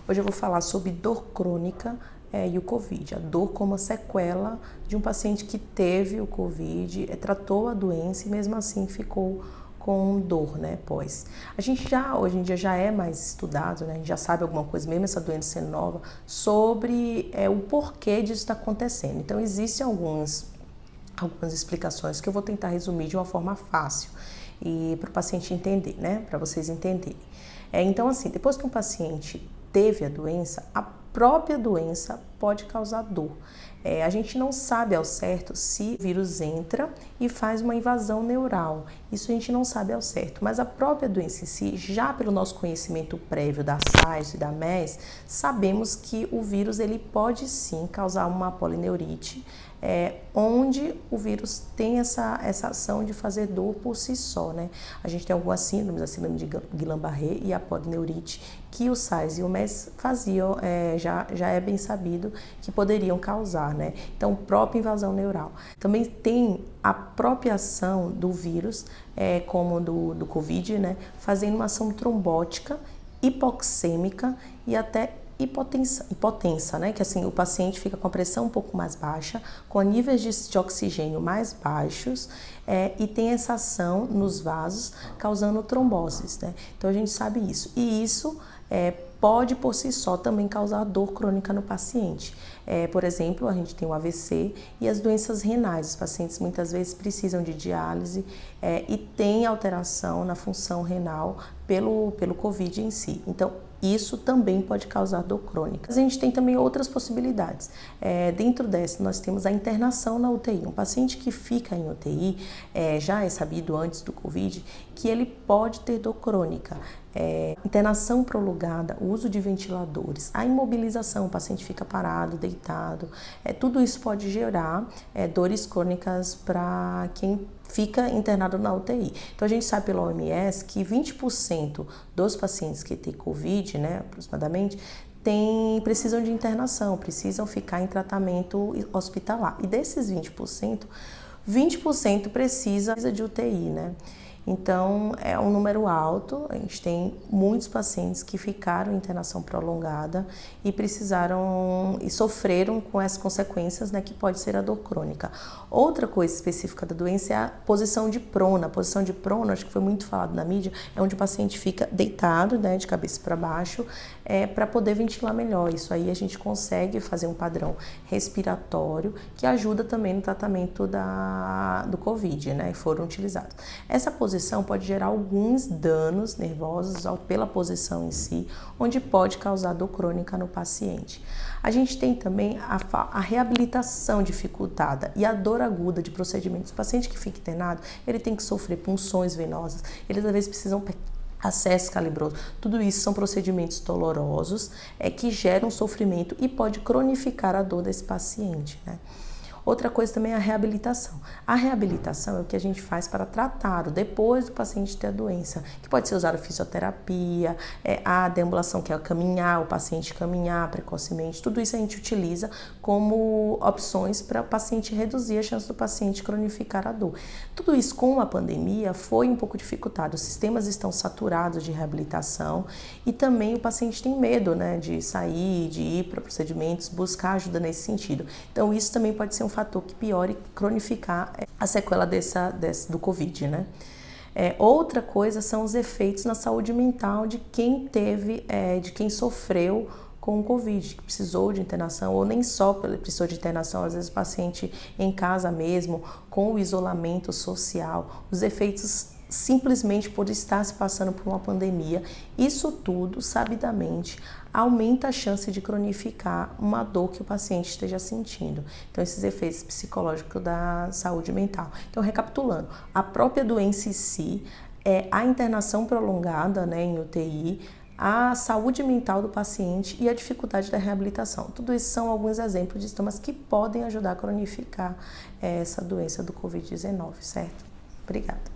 Hoje eu vou falar sobre dor crônica e o Covid. A dor como sequela de um paciente que teve o Covid, tratou a doença e mesmo assim ficou com dor, né, pós. A gente hoje em dia já é mais estudado, né, a gente já sabe alguma coisa, mesmo essa doença sendo nova, sobre o porquê disso está acontecendo. Então, existem algumas explicações que eu vou tentar resumir de uma forma fácil e para o paciente entender, né, para vocês entenderem. Então, assim, depois que um paciente teve a doença, a própria doença pode causar dor. A gente não sabe ao certo se o vírus entra e faz uma invasão neural. Isso a gente não sabe ao certo, mas a própria doença em si, já pelo nosso conhecimento prévio da SARS e da MERS, sabemos que o vírus ele pode sim causar uma polineurite, onde o vírus tem essa ação de fazer dor por si só, né? A gente tem algumas síndromes, a síndrome de Guillain-Barré e a polineurite, que o SARS e o MERS faziam, já é bem sabido que poderiam causar, né? Então, própria invasão neural. Também tem a própria ação do vírus, como do Covid, né? Fazendo uma ação trombótica, hipoxêmica e até hipotensa, né? Que assim, o paciente fica com a pressão um pouco mais baixa, com níveis de oxigênio mais baixos e tem essa ação nos vasos, causando tromboses, né? Então a gente sabe isso. E isso pode por si só também causar dor crônica no paciente. Por exemplo, a gente tem o AVC e as doenças renais. Os pacientes muitas vezes precisam de diálise e tem alteração na função renal pelo Covid em si. Então, isso também pode causar dor crônica. Mas a gente tem também outras possibilidades. Dentro dessa, nós temos a internação na UTI. Um paciente que fica em UTI, já é sabido antes do Covid, que ele pode ter dor crônica. Internação prolongada, o uso de ventiladores, a imobilização, o paciente fica parado, deitado, tudo isso pode gerar dores crônicas para quem fica internado na UTI. Então a gente sabe pela OMS que 20% dos pacientes que têm Covid, né, aproximadamente, precisam de internação, precisam ficar em tratamento hospitalar. E desses 20% precisa de UTI, né? Então, é um número alto, a gente tem muitos pacientes que ficaram em internação prolongada e sofreram com essas consequências, né, que pode ser a dor crônica. Outra coisa específica da doença é a posição de prona. A posição de prona, acho que foi muito falado na mídia, é onde o paciente fica deitado, né, de cabeça para baixo, para poder ventilar melhor. Isso aí a gente consegue fazer um padrão respiratório que ajuda também no tratamento do Covid, né, foram utilizados. Essa posição pode gerar alguns danos nervosos pela posição em si, onde pode causar dor crônica no paciente. A gente tem também a reabilitação dificultada e a dor aguda de procedimentos. O paciente que fica internado, ele tem que sofrer punções venosas, eles às vezes precisam acesso calibroso. Tudo isso são procedimentos dolorosos que geram sofrimento e pode cronificar a dor desse paciente, né? Outra coisa também é a reabilitação. A reabilitação é o que a gente faz para tratar depois do paciente ter a doença, que pode ser usar a fisioterapia, a deambulação, que é caminhar, o paciente caminhar precocemente. Tudo isso a gente utiliza como opções para o paciente reduzir a chance do paciente cronificar a dor. Tudo isso com a pandemia foi um pouco dificultado. Os sistemas estão saturados de reabilitação e também o paciente tem medo, né, de sair, de ir para procedimentos, buscar ajuda nesse sentido. Então isso também pode ser um fator que piore e cronificar a sequela do Covid, né? Outra coisa são os efeitos na saúde mental de quem de quem sofreu com o Covid, que precisou de internação, ou nem só precisou de internação, às vezes o paciente em casa mesmo, com o isolamento social, os efeitos simplesmente por estar se passando por uma pandemia. Isso tudo, sabidamente, aumenta a chance de cronificar uma dor que o paciente esteja sentindo. Então, esses efeitos psicológicos da saúde mental. Então, recapitulando, a própria doença em si, a internação prolongada, né, em UTI, a saúde mental do paciente e a dificuldade da reabilitação. Tudo isso são alguns exemplos de sintomas que podem ajudar a cronificar essa doença do Covid-19, certo? Obrigada.